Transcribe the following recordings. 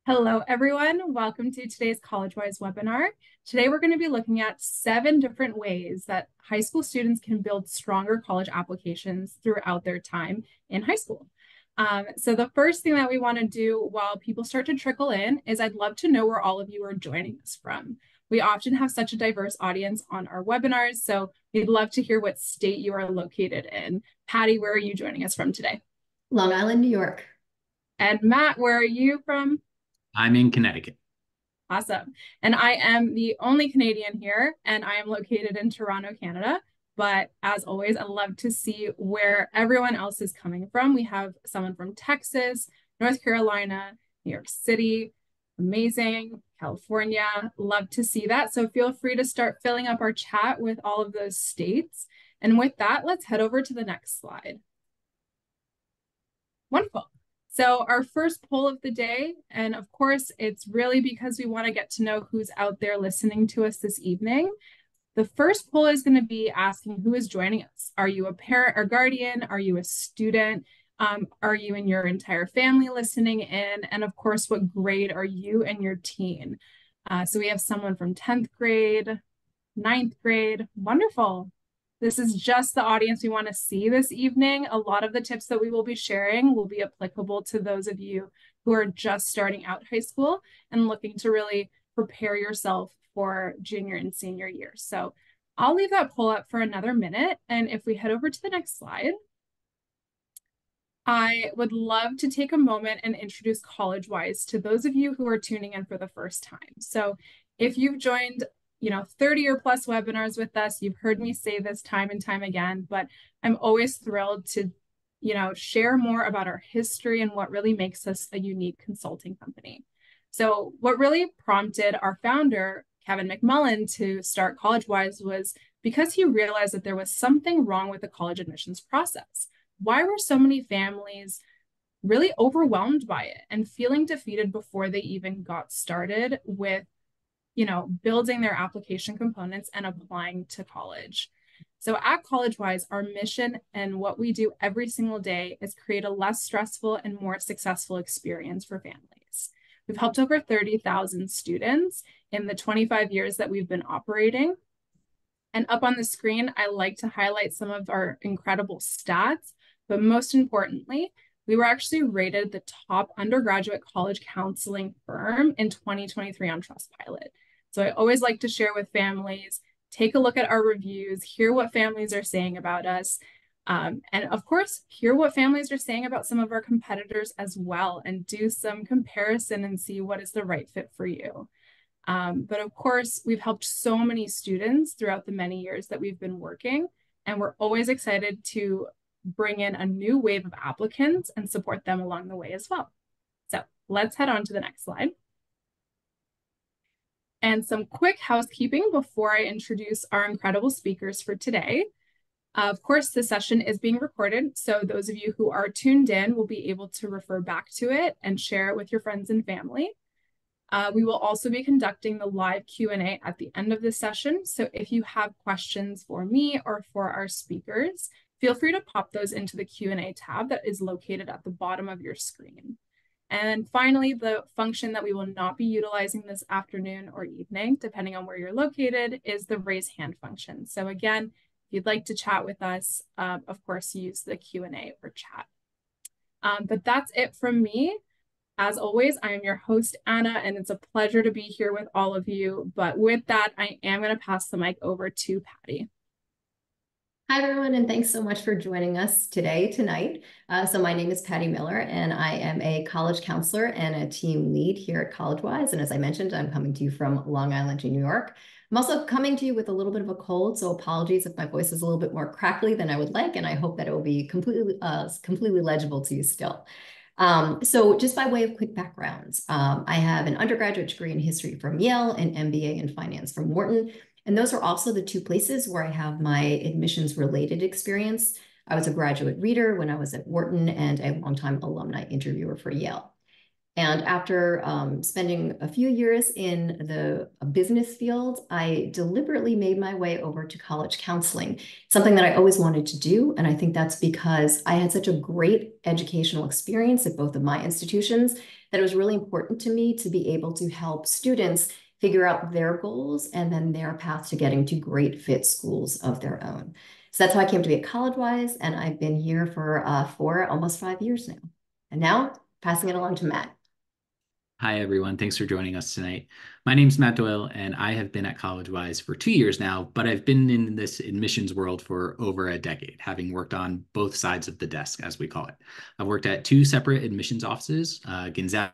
Hello, everyone. Welcome to today's Collegewise webinar. Today, we're going to be looking at 7 different ways that high school students can build stronger college applications throughout their time in high school. So the first thing that we want to do while people start to trickle in is I'd love to know where all of you are joining us from. We often have such a diverse audience on our webinars, so we'd love to hear what state you are located in. Patty, where are you joining us from today? Long Island, New York. And Matt, where are you from? I'm in Connecticut. Awesome. And I am the only Canadian here, and I am located in Toronto, Canada. But as always, I love to see where everyone else is coming from. We have someone from Texas, North Carolina, New York City, amazing, California. Love to see that. So feel free to start filling up our chat with all of those states. And with that, let's head over to the next slide. Wonderful. So our first poll of the day, and of course, it's really because we want to get to know who's out there listening to us this evening. The first poll is going to be asking who is joining us. Are you a parent or guardian? Are you a student? Are you and your entire family listening in? And of course, what grade are you and your teen? So we have someone from 10th grade, 9th grade. Wonderful. This is just the audience we want to see this evening. A lot of the tips that we will be sharing will be applicable to those of you who are just starting out high school and looking to really prepare yourself for junior and senior year. So I'll leave that poll up for another minute. And if we head over to the next slide, I would love to take a moment and introduce Collegewise to those of you who are tuning in for the first time. So if you've joined 30 or plus webinars with us. You've heard me say this time and time again, but I'm always thrilled to, share more about our history and what really makes us a unique consulting company. So what really prompted our founder, Kevin McMullen, to start Collegewise was because he realized that there was something wrong with the college admissions process. Why were so many families really overwhelmed by it and feeling defeated before they even got started with building their application components and applying to college? So at Collegewise, our mission and what we do every single day is create a less stressful and more successful experience for families. We've helped over 30,000 students in the 25 years that we've been operating. And up on the screen, I like to highlight some of our incredible stats, but most importantly, we were actually rated the top undergraduate college counseling firm in 2023 on Trustpilot. So I always like to share with families, take a look at our reviews, hear what families are saying about us, and of course, hear what families are saying about some of our competitors as well, and do some comparison and see what is the right fit for you. But of course, we've helped so many students throughout the many years that we've been working, and we're always excited to bring in a new wave of applicants and support them along the way as well. So let's head on to the next slide. And some quick housekeeping before I introduce our incredible speakers for today. Of course, this session is being recorded, so those of you who are tuned in will be able to refer back to it and share it with your friends and family. We will also be conducting the live Q&A at the end of this session, so if you have questions for me or for our speakers, feel free to pop those into the Q&A tab that is located at the bottom of your screen. And finally, the function that we will not be utilizing this afternoon or evening, depending on where you're located, is the raise hand function. So again, if you'd like to chat with us, of course, use the Q&A or chat. But that's it from me. As always, I am your host, Anna, and it's a pleasure to be here with all of you. But with that, I am going to pass the mic over to Patty. Hi, everyone, and thanks so much for joining us tonight. So my name is Patty Miller, and I am a college counselor and a team lead here at Collegewise. And as I mentioned, I'm coming to you from Long Island, New York. I'm also coming to you with a little bit of a cold, so apologies if my voice is a little bit more crackly than I would like, and I hope that it will be completely legible to you still. So just by way of quick backgrounds, I have an undergraduate degree in history from Yale, an MBA in finance from Wharton. And those are also the 2 places where I have my admissions related experience. I was a graduate reader when I was at Wharton and a longtime alumni interviewer for Yale. And after spending a few years in the business field, I deliberately made my way over to college counseling, something that I always wanted to do. And I think that's because I had such a great educational experience at both of my institutions that it was really important to me to be able to help students figure out their goals and then their path to getting to great fit schools of their own. So that's how I came to be at Collegewise, and I've been here for almost 5 years now. And now passing it along to Matt. Hi, everyone. Thanks for joining us tonight. My name's Matt Doyle, and I have been at Collegewise for 2 years now, but I've been in this admissions world for over a decade, having worked on both sides of the desk, as we call it. I've worked at two separate admissions offices, Gonzaga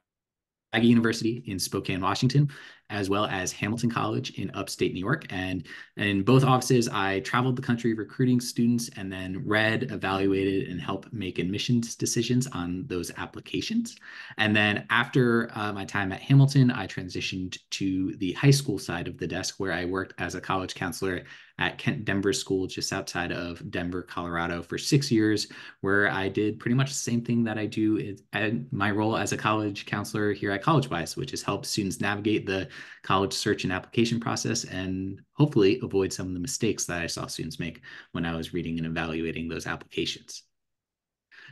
University in Spokane, Washington, as well as Hamilton College in upstate New York. And in both offices, I traveled the country recruiting students and then read, evaluated, and helped make admissions decisions on those applications. And then after my time at Hamilton, I transitioned to the high school side of the desk where I worked as a college counselor at Kent Denver School just outside of Denver, Colorado for 6 years, where I did pretty much the same thing that I do at my role as a college counselor here at Collegewise, which is help students navigate the college search and application process and hopefully avoid some of the mistakes that I saw students make when I was reading and evaluating those applications.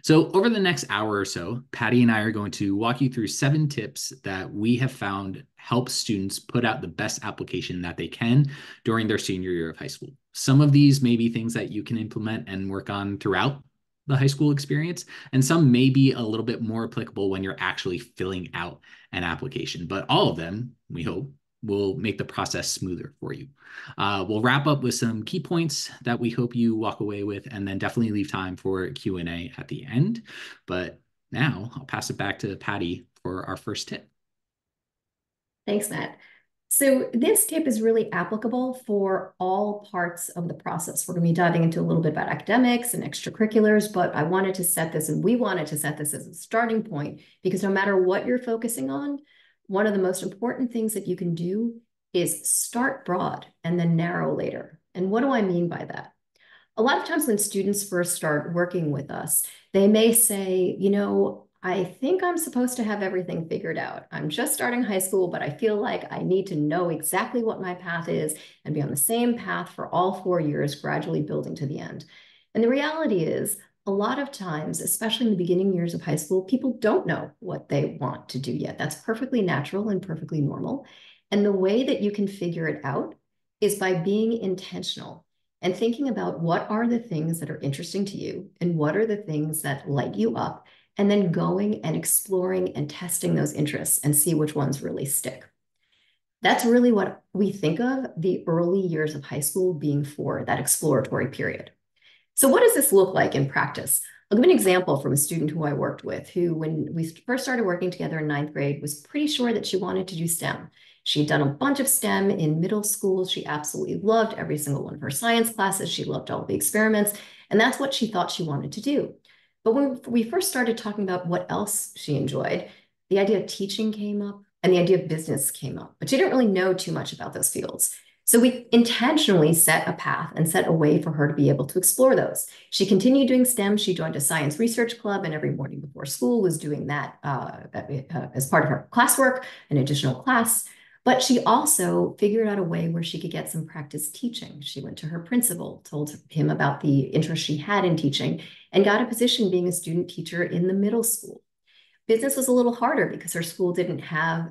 So over the next hour or so, Patty and I are going to walk you through 7 tips that we have found help students put out the best application that they can during their senior year of high school. Some of these may be things that you can implement and work on throughout the high school experience, and some may be a little bit more applicable when you're actually filling out an application. But all of them, we hope, will make the process smoother for you. We'll wrap up with some key points that we hope you walk away with, and then definitely leave time for Q&A at the end. But now I'll pass it back to Patty for our first tip. Thanks, Matt. So this tip is really applicable for all parts of the process. We're going to be diving into a little bit about academics and extracurriculars, but I wanted to set this, and we wanted to set this as a starting point, because no matter what you're focusing on, one of the most important things that you can do is start broad and then narrow later. And what do I mean by that? A lot of times when students first start working with us, they may say, you know, I think I'm supposed to have everything figured out. I'm just starting high school, but I feel like I need to know exactly what my path is and be on the same path for all 4 years, gradually building to the end. And the reality is, a lot of times, especially in the beginning years of high school, people don't know what they want to do yet. That's perfectly natural and perfectly normal. And the way that you can figure it out is by being intentional and thinking about what are the things that are interesting to you and what are the things that light you up, and then going and exploring and testing those interests and see which ones really stick. That's really what we think of the early years of high school being for, that exploratory period. So what does this look like in practice? I'll give an example from a student who I worked with, who, when we first started working together in 9th grade, was pretty sure that she wanted to do STEM. She'd done a bunch of STEM in middle school. She absolutely loved every single one of her science classes. She loved all the experiments, and that's what she thought she wanted to do. But when we first started talking about what else she enjoyed, the idea of teaching came up and the idea of business came up, but she didn't really know too much about those fields. So we intentionally set a path and set a way for her to be able to explore those. She continued doing STEM. She joined a science research club, and every morning before school was doing that as part of her classwork, an additional class. But she also figured out a way where she could get some practice teaching. She went to her principal, told him about the interest she had in teaching, and got a position being a student teacher in the middle school. Business was a little harder because her school didn't have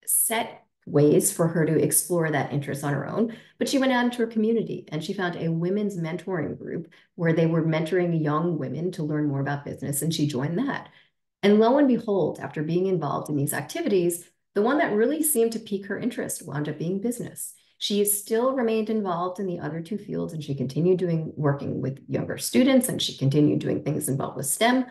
set ways for her to explore that interest on her own, but she went out into her community and she found a women's mentoring group where they were mentoring young women to learn more about business, and she joined that. And lo and behold, after being involved in these activities, the one that really seemed to pique her interest wound up being business. She still remained involved in the other 2 fields, and she continued working with younger students, and she continued doing things involved with STEM.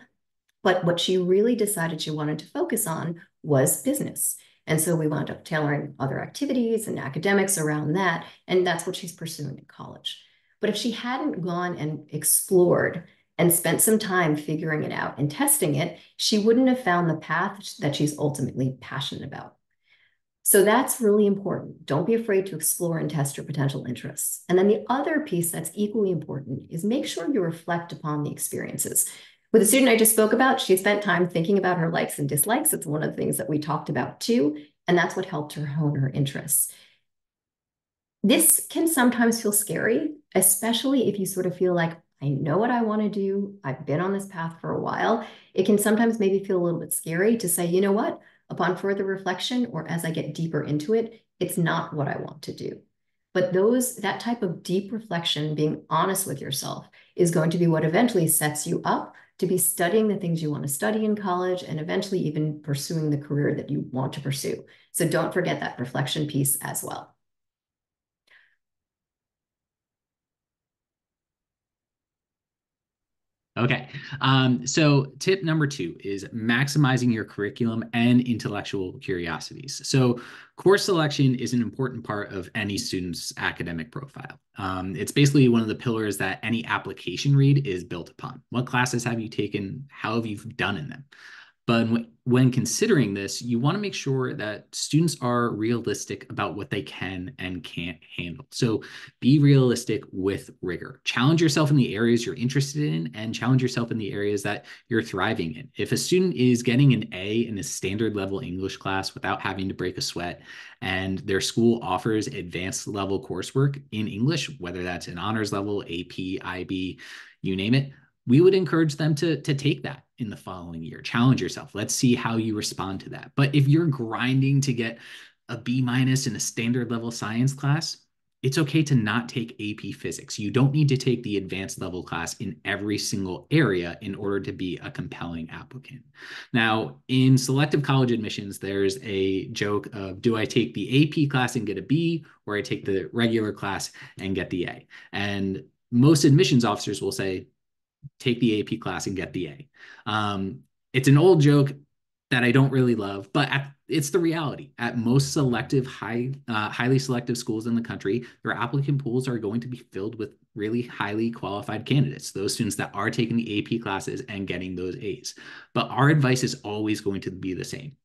But what she really decided she wanted to focus on was business. And so we wound up tailoring other activities and academics around that. And that's what she's pursuing in college. But if she hadn't gone and explored and spent some time figuring it out and testing it, she wouldn't have found the path that she's ultimately passionate about. So that's really important. Don't be afraid to explore and test your potential interests. And then the other piece that's equally important is make sure you reflect upon the experiences. With the student I just spoke about, she spent time thinking about her likes and dislikes. It's one of the things that we talked about too, and that's what helped her hone her interests. This can sometimes feel scary, especially if you sort of feel like, I know what I want to do. I've been on this path for a while. It can sometimes maybe feel a little bit scary to say, you know what, upon further reflection, or as I get deeper into it, it's not what I want to do. But that type of deep reflection, being honest with yourself, is going to be what eventually sets you up to be studying the things you want to study in college and eventually even pursuing the career that you want to pursue. So don't forget that reflection piece as well. Okay. So tip number 2 is maximizing your curriculum and intellectual curiosities. So course selection is an important part of any student's academic profile. It's basically one of the pillars that any application read is built upon. What classes have you taken? How have you done in them? But when considering this, you want to make sure that students are realistic about what they can and can't handle. So be realistic with rigor. Challenge yourself in the areas you're interested in and challenge yourself in the areas that you're thriving in. If a student is getting an A in a standard level English class without having to break a sweat, and their school offers advanced level coursework in English, whether that's an honors level, AP, IB, you name it, we would encourage them to take that in the following year. Challenge yourself. Let's see how you respond to that. But if you're grinding to get a B- in a standard level science class, it's okay to not take AP physics. You don't need to take the advanced level class in every single area in order to be a compelling applicant. Now, in selective college admissions, there's a joke of, do I take the AP class and get a B, or I take the regular class and get the A? And most admissions officers will say, take the AP class and get the A. It's an old joke that I don't really love, but it's the reality. At most selective, highly selective schools in the country, their applicant pools are going to be filled with really highly qualified candidates, those students that are taking the AP classes and getting those A's. But our advice is always going to be the same.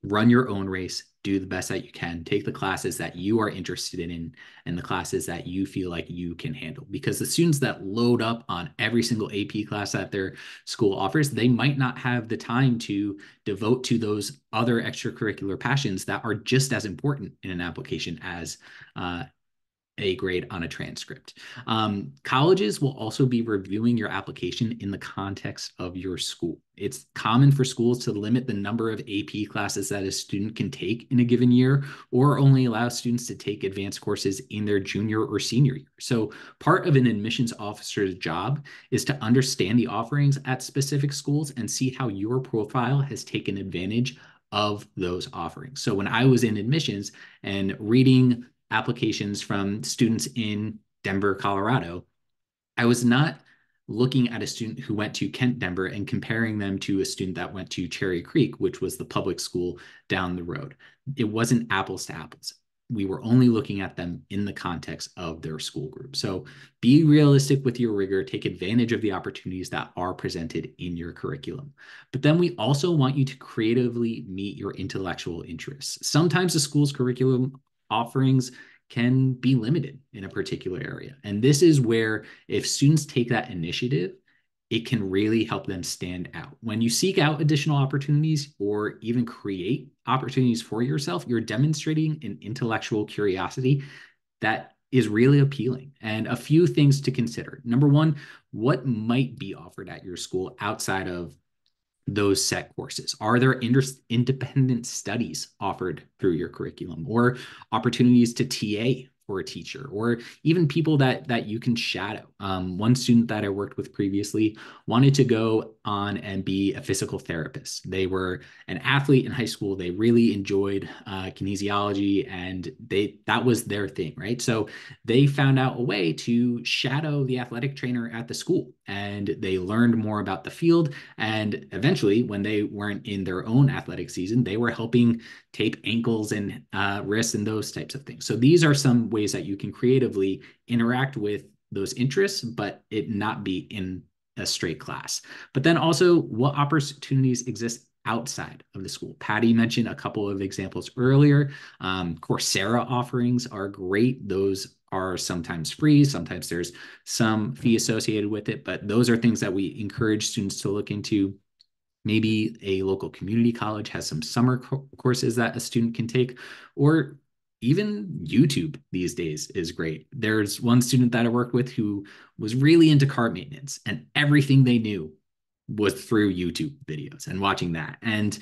Run your own race, do the best that you can, take the classes that you are interested in and the classes that you feel like you can handle. Because the students that load up on every single AP class that their school offers, they might not have the time to devote to those other extracurricular passions that are just as important in an application as a grade on a transcript. Colleges will also be reviewing your application in the context of your school. It's common for schools to limit the number of AP classes that a student can take in a given year, or only allow students to take advanced courses in their junior or senior year. So part of an admissions officer's job is to understand the offerings at specific schools and see how your profile has taken advantage of those offerings. So when I was in admissions and reading applications from students in Denver, Colorado, I was not looking at a student who went to Kent Denver and comparing them to a student that went to Cherry Creek, which was the public school down the road. It wasn't apples to apples. We were only looking at them in the context of their school group. So be realistic with your rigor, take advantage of the opportunities that are presented in your curriculum. But then we also want you to creatively meet your intellectual interests. Sometimes the school's curriculum offerings can be limited in a particular area. And this is where, if students take that initiative, it can really help them stand out. When you seek out additional opportunities or even create opportunities for yourself, you're demonstrating an intellectual curiosity that is really appealing. And a few things to consider. Number one, what might be offered at your school outside of those set courses? Are there independent studies offered through your curriculum, or opportunities to TA for a teacher, or even people that you can shadow? One student that I worked with previously wanted to go on and be a physical therapist. They were an athlete in high school. They really enjoyed kinesiology, and that was their thing, right? So they found out a way to shadow the athletic trainer at the school, and they learned more about the field. And eventually, when they weren't in their own athletic season, they were helping tape ankles and wrists and those types of things. So these are some ways that you can creatively interact with those interests, but it not be in a straight class. But then also, what opportunities exist outside of the school? Patty mentioned a couple of examples earlier. Coursera offerings are great. Those are sometimes free, sometimes there's some fee associated with it, but those are things that we encourage students to look into. Maybe a local community college has some summer courses that a student can take, or even YouTube these days is great. There's one student that I worked with who was really into car maintenance, and everything they knew was through YouTube videos and watching that. And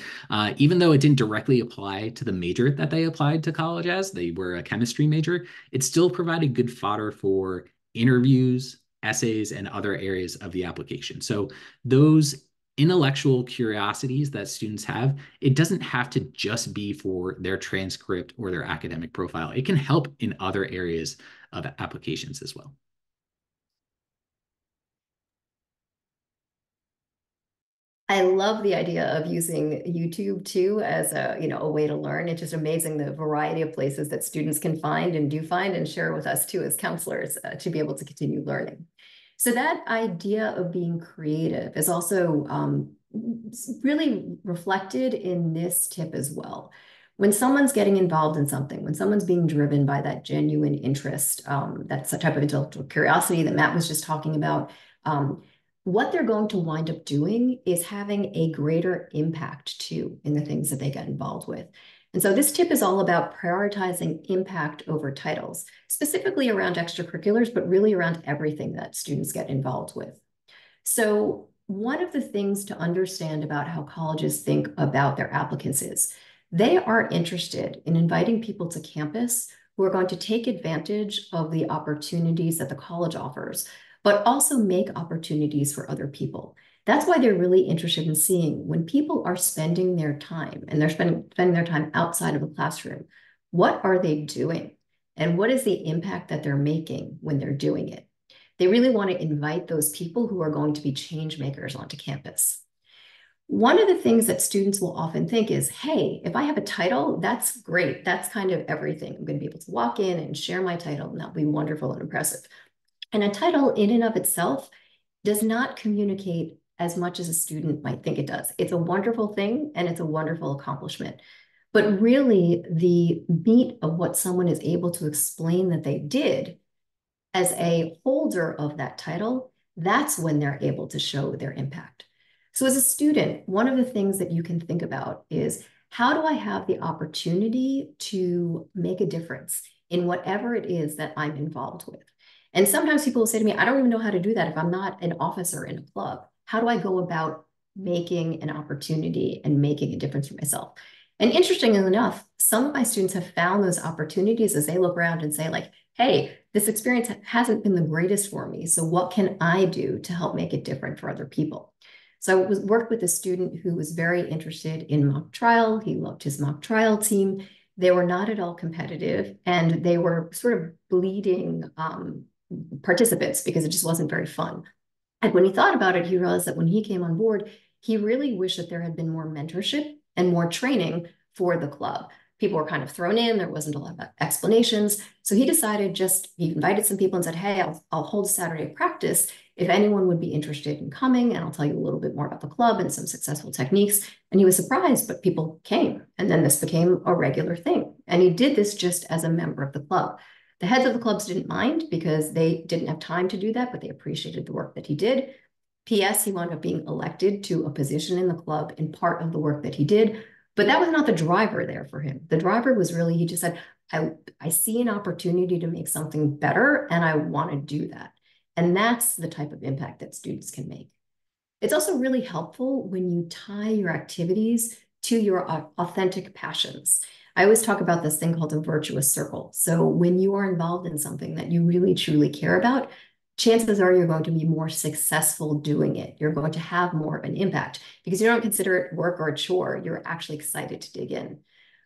even though it didn't directly apply to the major that they applied to college as, they were a chemistry major, it still provided good fodder for interviews, essays, and other areas of the application. So those intellectual curiosities that students have, it doesn't have to just be for their transcript or their academic profile. It can help in other areas of applications as well. I love the idea of using YouTube too as a way to learn. It's just amazing the variety of places that students can find and do find and share with us too as counselors to be able to continue learning. So that idea of being creative is also really reflected in this tip as well. When someone's getting involved in something, when someone's being driven by that genuine interest, that's a type of intellectual curiosity that Matt was just talking about, what they're going to wind up doing is having a greater impact too in the things that they get involved with. And so this tip is all about prioritizing impact over titles, specifically around extracurriculars, but really around everything that students get involved with. So one of the things to understand about how colleges think about their applicants is they are interested in inviting people to campus who are going to take advantage of the opportunities that the college offers, but also make opportunities for other people. That's why they're really interested in seeing when people are spending their time and they're spending their time outside of a classroom, what are they doing? And what is the impact that they're making when they're doing it? They really want to invite those people who are going to be change makers onto campus. One of the things that students will often think is, hey, if I have a title, that's great. That's kind of everything. I'm going to be able to walk in and share my title, and that'll be wonderful and impressive. And a title in and of itself does not communicate as much as a student might think it does. It's a wonderful thing and it's a wonderful accomplishment. But really, the meat of what someone is able to explain that they did as a holder of that title, that's when they're able to show their impact. So as a student, one of the things that you can think about is, how do I have the opportunity to make a difference in whatever it is that I'm involved with? And sometimes people will say to me, I don't even know how to do that if I'm not an officer in a club. How do I go about making an opportunity and making a difference for myself? And interestingly enough, some of my students have found those opportunities as they look around and say like, hey, this experience hasn't been the greatest for me. So what can I do to help make it different for other people? So I worked with a student who was very interested in mock trial. He loved his mock trial team. They were not at all competitive, and they were sort of bleeding participants because it just wasn't very fun. And when he thought about it, he realized that when he came on board, he really wished that there had been more mentorship and more training for the club. People were kind of thrown in. There wasn't a lot of explanations. So he decided he invited some people and said, hey, I'll hold a Saturday practice if anyone would be interested in coming, and I'll tell you a little bit more about the club and some successful techniques. And he was surprised, but people came. And then this became a regular thing. And he did this just as a member of the club. The heads of the clubs didn't mind because they didn't have time to do that, but they appreciated the work that he did. P.S. He wound up being elected to a position in the club in part of the work that he did. But that was not the driver there for him. The driver was really, he just said, I see an opportunity to make something better, and I want to do that. And that's the type of impact that students can make. It's also really helpful when you tie your activities to your authentic passions. I always talk about this thing called a virtuous circle. So when you are involved in something that you really, truly care about, chances are you're going to be more successful doing it. You're going to have more of an impact because you don't consider it work or a chore. You're actually excited to dig in.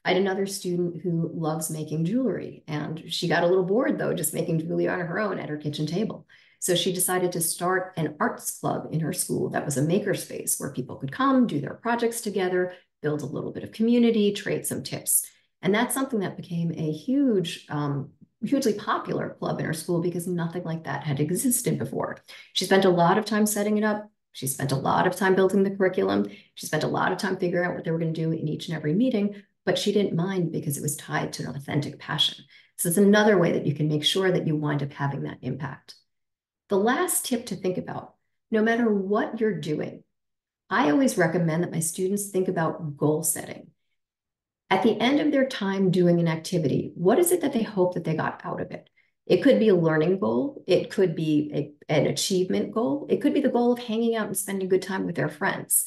I had another student who loves making jewelry, and she got a little bored though, just making jewelry on her own at her kitchen table. So she decided to start an arts club in her school that was a makerspace where people could come, do their projects together, build a little bit of community, trade some tips. And that's something that became a hugely popular club in her school because nothing like that had existed before. She spent a lot of time setting it up. She spent a lot of time building the curriculum. She spent a lot of time figuring out what they were going to do in each and every meeting, but she didn't mind because it was tied to an authentic passion. So it's another way that you can make sure that you wind up having that impact. The last tip to think about, no matter what you're doing, I always recommend that my students think about goal setting. At the end of their time doing an activity, what is it that they hope that they got out of it? It could be a learning goal. It could be an achievement goal. It could be the goal of hanging out and spending good time with their friends.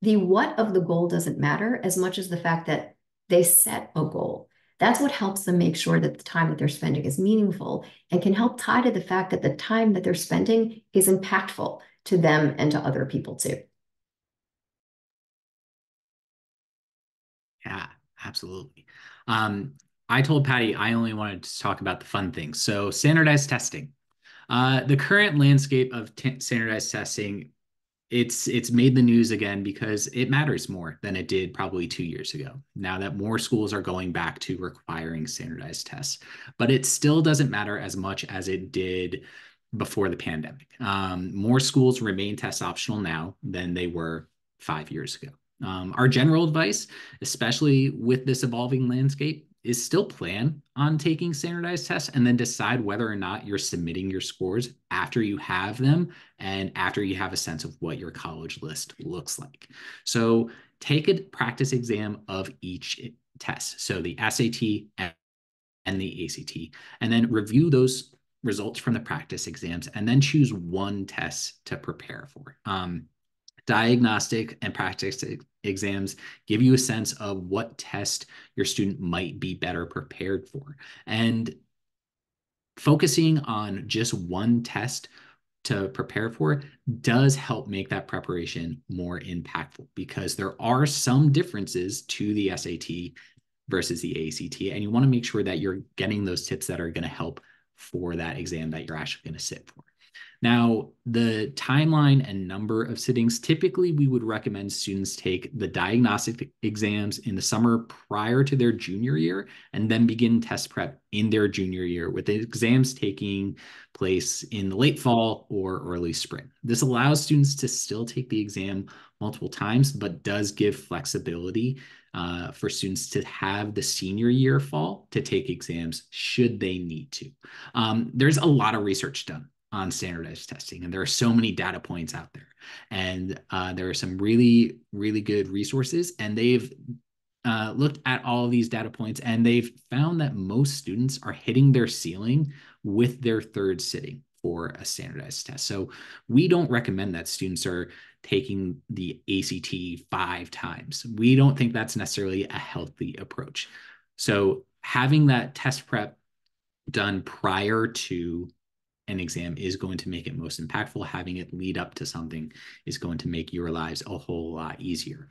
The what of the goal doesn't matter as much as the fact that they set a goal. That's what helps them make sure that the time that they're spending is meaningful and can help tie to the fact that the time that they're spending is impactful to them and to other people too. Yeah, absolutely. I told Patty I only wanted to talk about the fun things. So standardized testing. The current landscape of standardized testing, it's made the news again because it matters more than it did probably 2 years ago. Now that more schools are going back to requiring standardized tests, but it still doesn't matter as much as it did before the pandemic. More schools remain test optional now than they were 5 years ago. Our general advice, especially with this evolving landscape, is still plan on taking standardized tests and then decide whether or not you're submitting your scores after you have them and after you have a sense of what your college list looks like. So take a practice exam of each test. So the SAT and the ACT, and then review those results from the practice exams and then choose one test to prepare for. Diagnostic and practice exams give you a sense of what test your student might be better prepared for. And focusing on just one test to prepare for does help make that preparation more impactful because there are some differences to the SAT versus the ACT. And you want to make sure that you're getting those tips that are going to help for that exam that you're actually going to sit for. Now, the timeline and number of sittings, typically we would recommend students take the diagnostic exams in the summer prior to their junior year and then begin test prep in their junior year with the exams taking place in the late fall or early spring. This allows students to still take the exam multiple times, but does give flexibility for students to have the senior year fall to take exams should they need to. There's a lot of research done on standardized testing. And there are so many data points out there. And there are some really, really good resources. And they've looked at all of these data points and they've found that most students are hitting their ceiling with their third sitting for a standardized test. So we don't recommend that students are taking the ACT 5 times. We don't think that's necessarily a healthy approach. So having that test prep done prior to an exam is going to make it most impactful. Having it lead up to something is going to make your lives a whole lot easier.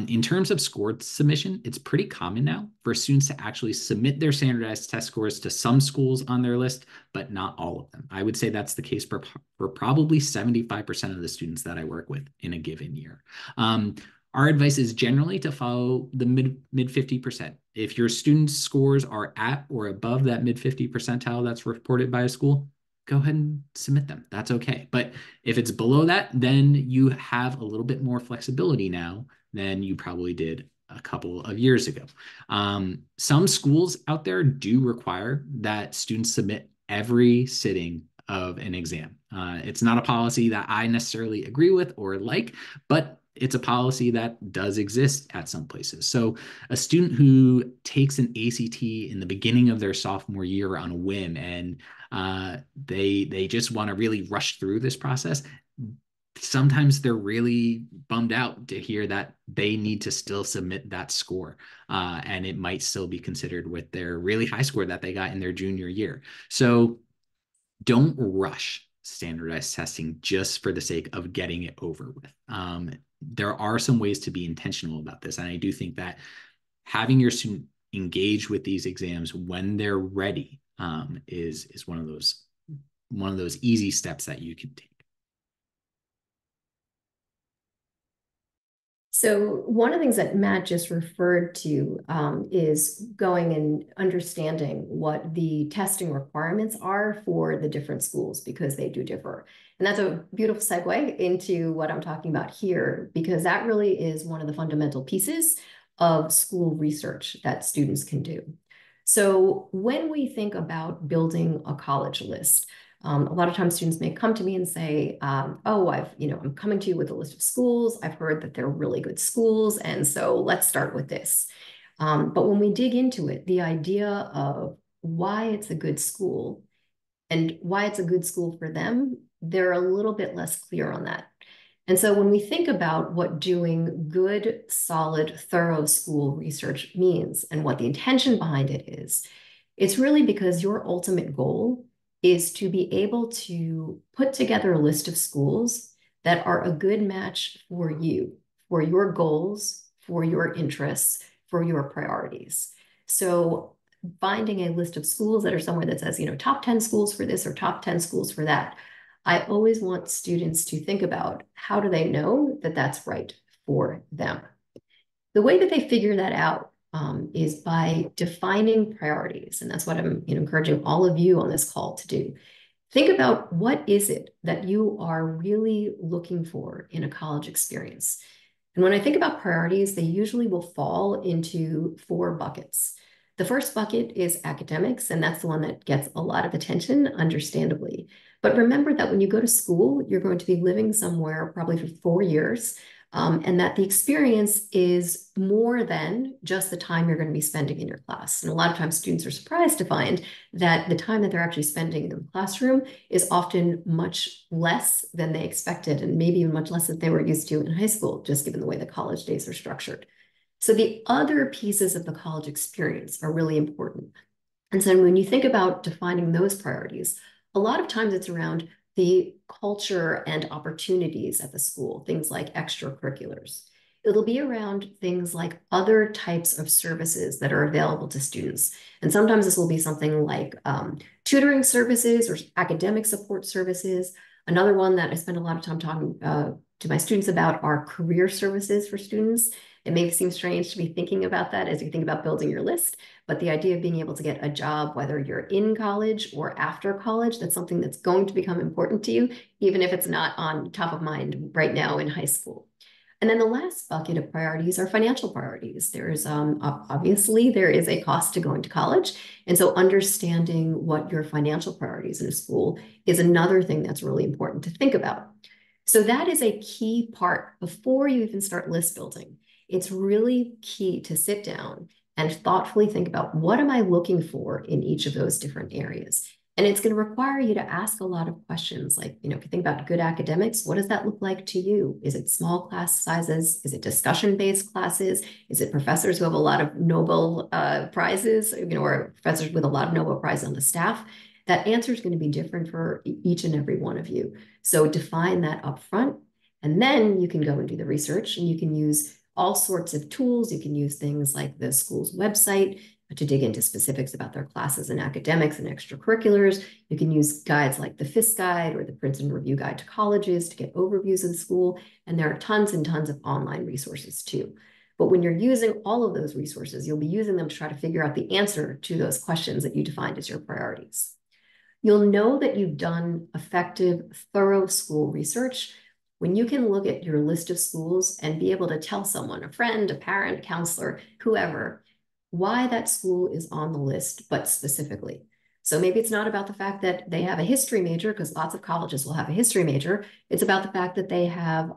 In terms of score submission, it's pretty common now for students to actually submit their standardized test scores to some schools on their list, but not all of them. I would say that's the case for probably 75% of the students that I work with in a given year. Our advice is generally to follow the mid 50%. If your students' scores are at or above that mid 50 percentile that's reported by a school, go ahead and submit them. That's okay. But if it's below that, then you have a little bit more flexibility now than you probably did a couple of years ago. Some schools out there do require that students submit every sitting of an exam. It's not a policy that I necessarily agree with or like, but it's a policy that does exist at some places. So a student who takes an ACT in the beginning of their sophomore year on a whim and they just want to really rush through this process, sometimes they're really bummed out to hear that they need to still submit that score. And it might still be considered with their really high score that they got in their junior year. So don't rush standardized testing just for the sake of getting it over with. There are some ways to be intentional about this. And I do think that having your student engage with these exams when they're ready is one of those easy steps that you can take. So one of the things that Matt just referred to is going and understanding what the testing requirements are for the different schools because they do differ. And that's a beautiful segue into what I'm talking about here, because that really is one of the fundamental pieces of school research that students can do. So when we think about building a college list, a lot of times students may come to me and say, oh, I'm coming to you with a list of schools. I've heard that they're really good schools. And so let's start with this. But when we dig into it, the idea of why it's a good school and why it's a good school for them, they're a little bit less clear on that. And so when we think about what doing good, solid, thorough school research means and what the intention behind it is, it's really because your ultimate goal is to be able to put together a list of schools that are a good match for you, for your goals, for your interests, for your priorities. So finding a list of schools that are somewhere that says, top 10 schools for this or top 10 schools for that, I always want students to think about how do they know that that's right for them. The way that they figure that out is by defining priorities. And that's what I'm encouraging all of you on this call to do. Think about what is it that you are really looking for in a college experience. And when I think about priorities, they usually will fall into 4 buckets. The first bucket is academics, and that's the one that gets a lot of attention, understandably. But remember that when you go to school, you're going to be living somewhere probably for 4 years, and that the experience is more than just the time you're going to be spending in your class. And a lot of times students are surprised to find that the time that they're actually spending in the classroom is often much less than they expected, and maybe even much less than they were used to in high school, just given the way the college days are structured. So the other pieces of the college experience are really important. And so when you think about defining those priorities, a lot of times it's around the culture and opportunities at the school, things like extracurriculars. It'll be around things like other types of services that are available to students. And sometimes this will be something like tutoring services or academic support services. Another one that I spend a lot of time talking to my students about are career services for students. It may seem strange to be thinking about that as you think about building your list, but the idea of being able to get a job, whether you're in college or after college, that's something that's going to become important to you, even if it's not on top of mind right now in high school. And then the last bucket of priorities are financial priorities. There's obviously there is a cost to going to college. And so understanding what your financial priorities in a school is another thing that's really important to think about. So that is a key part before you even start list building. It's really key to sit down and thoughtfully think about what am I looking for in each of those different areas. And it's going to require you to ask a lot of questions like, if you think about good academics, what does that look like to you? Is it small class sizes? Is it discussion-based classes? Is it professors who have a lot of Nobel prizes, or professors with a lot of Nobel prizes on the staff? That answer is going to be different for each and every one of you. So define that up front, and then you can go and do the research, and you can use all sorts of tools. You can use things like the school's website to dig into specifics about their classes and academics and extracurriculars. You can use guides like the FIS Guide or the Princeton Review Guide to Colleges to get overviews of the school. And there are tons and tons of online resources too. But when you're using all of those resources, you'll be using them to try to figure out the answer to those questions that you defined as your priorities. You'll know that you've done effective, thorough school research when you can look at your list of schools and be able to tell someone, a friend, a parent, a counselor, whoever, why that school is on the list, but specifically. So maybe it's not about the fact that they have a history major, because lots of colleges will have a history major. It's about the fact that they have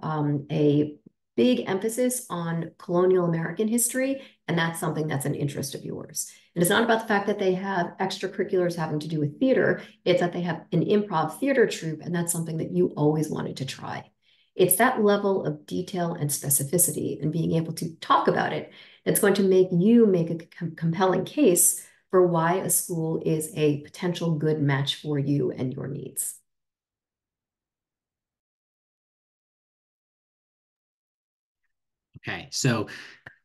a big emphasis on colonial American history, and that's something that's an interest of yours. And it's not about the fact that they have extracurriculars having to do with theater. It's that they have an improv theater troupe, and that's something that you always wanted to try. It's that level of detail and specificity and being able to talk about it that's going to make you make a compelling case for why a school is a potential good match for you and your needs. Okay, so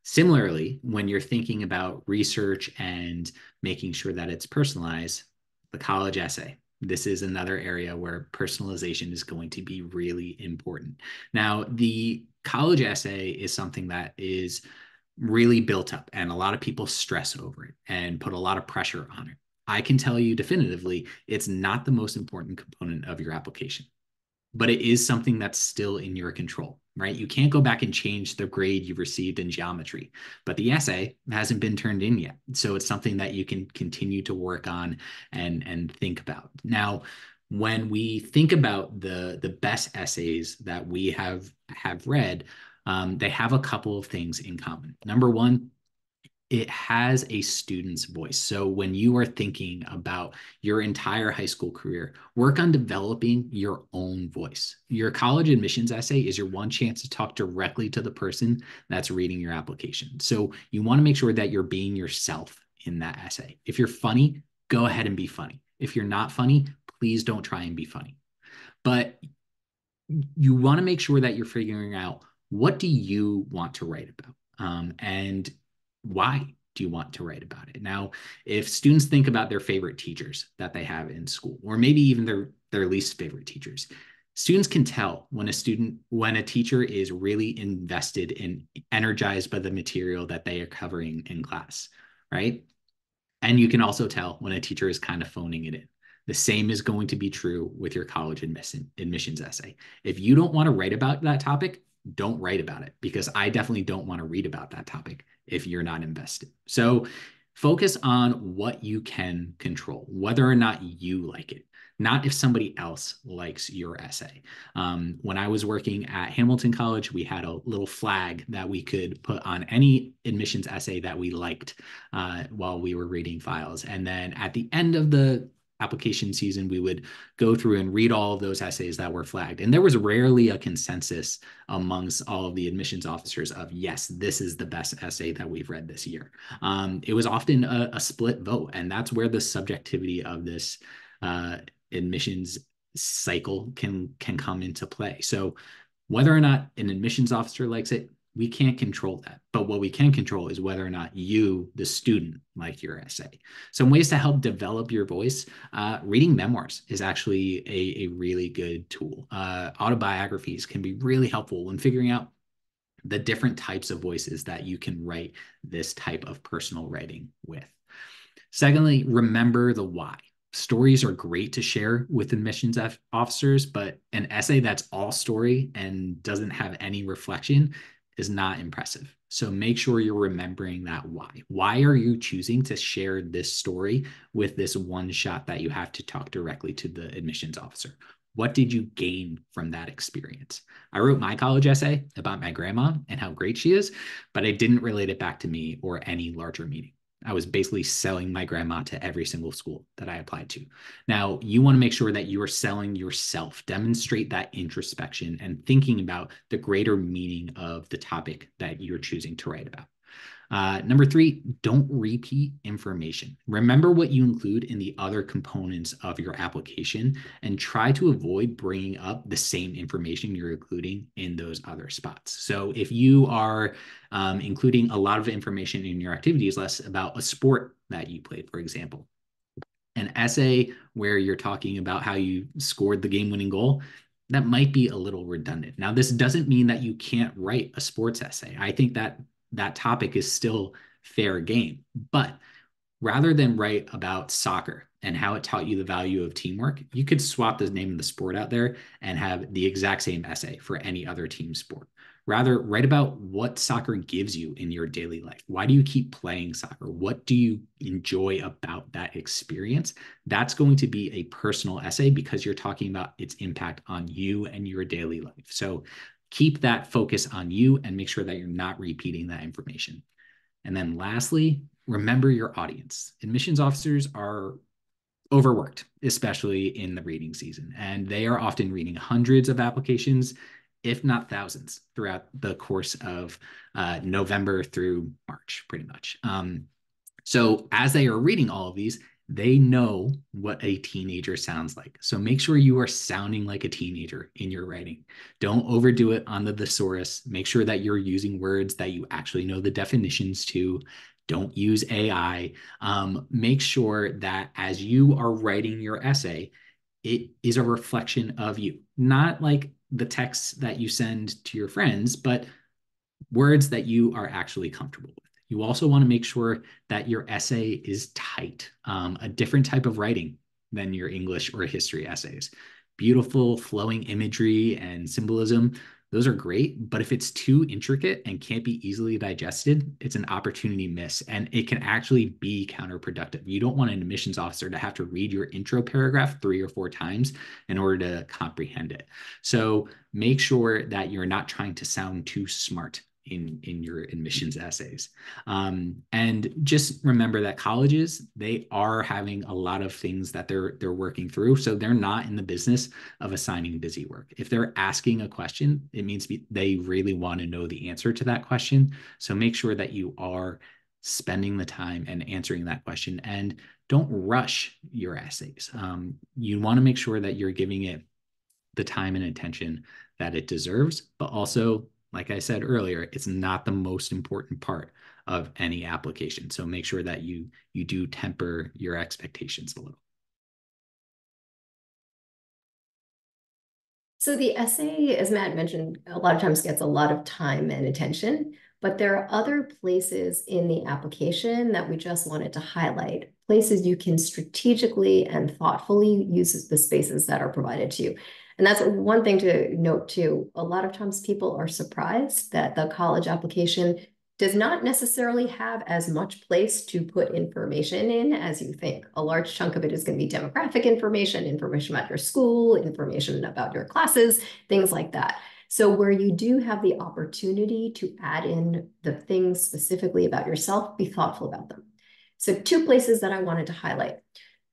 similarly, when you're thinking about research and making sure that it's personalized, the college essay. This is another area where personalization is going to be really important. Now, the college essay is something that is really built up, and a lot of people stress over it and put a lot of pressure on it. I can tell you definitively, it's not the most important component of your application, but it is something that's still in your control. right? You can't go back and change the grade you received in geometry, but the essay hasn't been turned in yet. So it's something that you can continue to work on and think about. Now, when we think about the best essays that we have read, they have a couple of things in common. Number one, it has a student's voice. So when you are thinking about your entire high school career, work on developing your own voice. Your college admissions essay is your one chance to talk directly to the person that's reading your application. So you want to make sure that you're being yourself in that essay. If you're funny, go ahead and be funny. If you're not funny, please don't try and be funny. But you want to make sure that you're figuring out, what do you want to write about? And why do you want to write about it? Now, if students think about their favorite teachers that they have in school, or maybe even their least favorite teachers, students can tell when a teacher is really invested and energized by the material that they are covering in class, right? And you can also tell when a teacher is kind of phoning it in. The same is going to be true with your college admissions essay. If you don't want to write about that topic, don't write about it, because I definitely don't want to read about that topic if you're not invested. So focus on what you can control, whether or not you like it, not if somebody else likes your essay. When I was working at Hamilton College, we had a little flag that we could put on any admissions essay that we liked while we were reading files. And then at the end of the application season, we would go through and read all of those essays that were flagged. And there was rarely a consensus amongst all of the admissions officers of, yes, this is the best essay that we've read this year. It was often a split vote. And that's where the subjectivity of this admissions cycle can come into play. So whether or not an admissions officer likes it, we can't control that. But what we can control is whether or not you, the student, like your essay. Some ways to help develop your voice. Reading memoirs is actually a really good tool. Autobiographies can be really helpful when figuring out the different types of voices that you can write this type of personal writing with. Secondly, remember the why. Stories are great to share with admissions officers, but an essay that's all story and doesn't have any reflection is not impressive. So make sure you're remembering that why. Why are you choosing to share this story with this one shot that you have to talk directly to the admissions officer? What did you gain from that experience? I wrote my college essay about my grandma and how great she is, but I didn't relate it back to me or any larger meaning. I was basically selling my grandma to every single school that I applied to. Now, you want to make sure that you are selling yourself, demonstrate that introspection and thinking about the greater meaning of the topic that you're choosing to write about. Number three, don't repeat information. Remember what you include in the other components of your application and try to avoid bringing up the same information you're including in those other spots. So if you are including a lot of information in your activities list about a sport that you played, for example, an essay where you're talking about how you scored the game-winning goal, that might be a little redundant. Now, this doesn't mean that you can't write a sports essay. I think that topic is still fair game. But rather than write about soccer and how it taught you the value of teamwork, you could swap the name of the sport out there and have the exact same essay for any other team sport. Rather, write about what soccer gives you in your daily life. Why do you keep playing soccer? What do you enjoy about that experience? That's going to be a personal essay because you're talking about its impact on you and your daily life. So keep that focus on you and make sure that you're not repeating that information. And then lastly, remember your audience. Admissions officers are overworked, especially in the reading season, and they are often reading hundreds of applications, if not thousands, throughout the course of November through March, pretty much. So as they are reading all of these, they know what a teenager sounds like. So make sure you are sounding like a teenager in your writing. Don't overdo it on the thesaurus. Make sure that you're using words that you actually know the definitions to. Don't use AI. Make sure that as you are writing your essay, it is a reflection of you, not like the texts that you send to your friends, but words that you are actually comfortable with. You also want to make sure that your essay is tight, a different type of writing than your English or history essays. Beautiful flowing imagery and symbolism those are great. But if it's too intricate and can't be easily digested, it's an opportunity miss, and it can actually be counterproductive. You don't want an admissions officer to have to read your intro paragraph 3 or 4 times in order to comprehend it. So make sure that you're not trying to sound too smart in your admissions essays. And just remember that colleges, they are having a lot of things that they're working through. So they're not in the business of assigning busy work. If they're asking a question, it means they really want to know the answer to that question. So make sure that you are spending the time and answering that question, and don't rush your essays. You want to make sure that you're giving it the time and attention that it deserves, but also, like I said earlier, it's not the most important part of any application. So make sure that you do temper your expectations a little. So the essay, as Matt mentioned, a lot of times gets a lot of time and attention, but there are other places in the application that we just wanted to highlight, places you can strategically and thoughtfully use the spaces that are provided to you. And that's one thing to note too. A lot of times people are surprised that the college application does not necessarily have as much place to put information in as you think. A large chunk of it is going to be demographic information, information about your school, information about your classes, things like that. So where you do have the opportunity to add in the things specifically about yourself, be thoughtful about them. So 2 places that I wanted to highlight.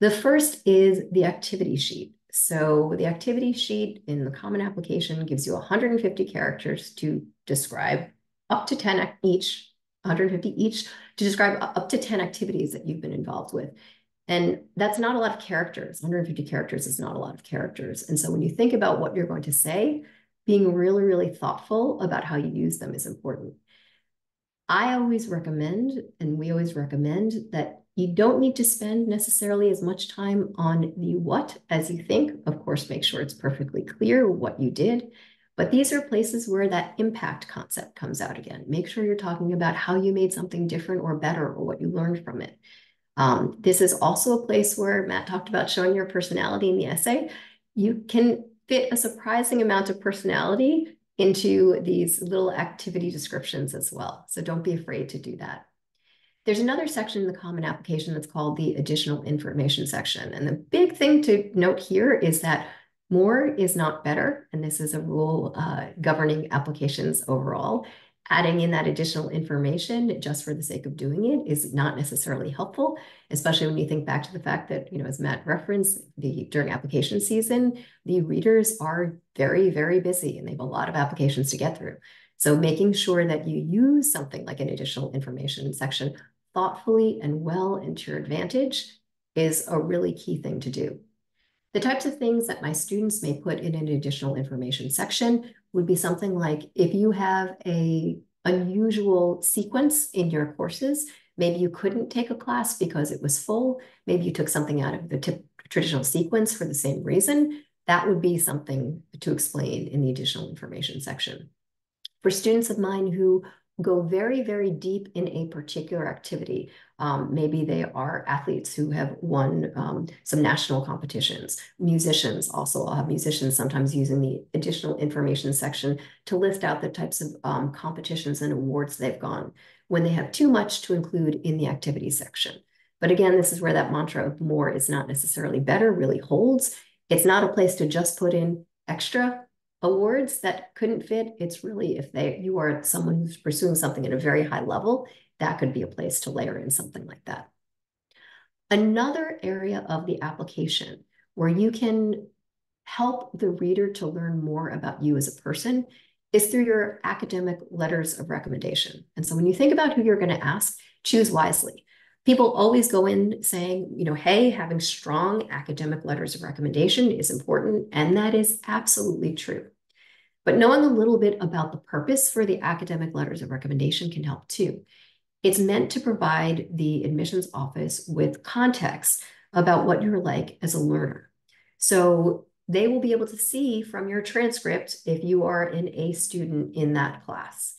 The first is the activity sheet. So the activity sheet in the Common Application gives you 150 characters to describe up to 10 each, 150 each, to describe up to 10 activities that you've been involved with. And that's not a lot of characters. 150 characters is not a lot of characters. And so when you think about what you're going to say, being really, really thoughtful about how you use them is important. I always recommend, and we always recommend, that you don't need to spend necessarily as much time on the what as you think. Of course, make sure it's perfectly clear what you did. But these are places where that impact concept comes out again. Make sure you're talking about how you made something different or better, or what you learned from it. This is also a place where Matt talked about showing your personality in the essay. You can fit a surprising amount of personality into these little activity descriptions as well. So don't be afraid to do that. There's another section in the Common Application that's called the additional information section. And the big thing to note here is that more is not better. And this is a rule governing applications overall. Adding in that additional information just for the sake of doing it is not necessarily helpful, especially when you think back to the fact that, as Matt referenced, during application season, the readers are very, very busy and they have a lot of applications to get through. So making sure that you use something like an additional information section thoughtfully and well and to your advantage is a really key thing to do. The types of things that my students may put in an additional information section would be something like, if you have an unusual sequence in your courses, maybe you couldn't take a class because it was full, maybe you took something out of the traditional sequence for the same reason, that would be something to explain in the additional information section. For students of mine who go very, very deep in a particular activity. Maybe they are athletes who have won some national competitions. Musicians also, I'll have musicians sometimes using the additional information section to list out the types of competitions and awards they've gone when they have too much to include in the activity section. But again, this is where that mantra of more is not necessarily better really holds. It's not a place to just put in extra awards that couldn't fit. It's really, if you are someone who's pursuing something at a very high level, that could be a place to layer in something like that. Another area of the application where you can help the reader to learn more about you as a person is through your academic letters of recommendation. And so when you think about who you're going to ask, choose wisely. People always go in saying, hey, having strong academic letters of recommendation is important, and that is absolutely true. But knowing a little bit about the purpose for the academic letters of recommendation can help too. It's meant to provide the admissions office with context about what you're like as a learner. So they will be able to see from your transcript if you are an A student in that class.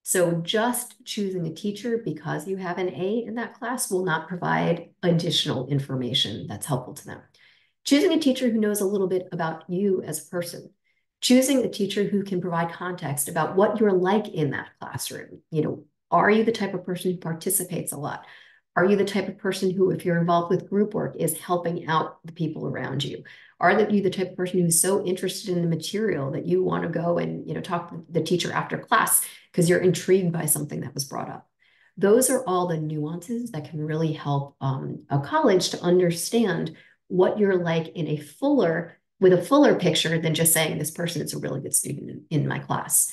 So just choosing a teacher because you have an A in that class will not provide additional information that's helpful to them. Choosing a teacher who knows a little bit about you as a person. Choosing a teacher who can provide context about what you're like in that classroom. Are you the type of person who participates a lot? Are you the type of person who, if you're involved with group work, is helping out the people around you? Are you the type of person who's so interested in the material that you want to go and talk to the teacher after class because you're intrigued by something that was brought up? Those are all the nuances that can really help a college to understand what you're like with a fuller picture than just saying this person is a really good student in my class.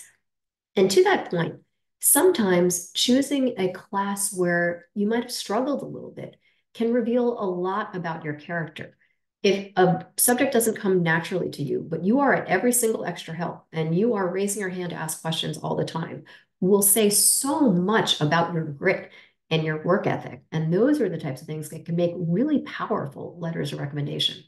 And to that point, sometimes choosing a class where you might have struggled a little bit can reveal a lot about your character. If a subject doesn't come naturally to you, but you are at every single extra help and you are raising your hand to ask questions all the time, will say so much about your grit and your work ethic. And those are the types of things that can make really powerful letters of recommendation.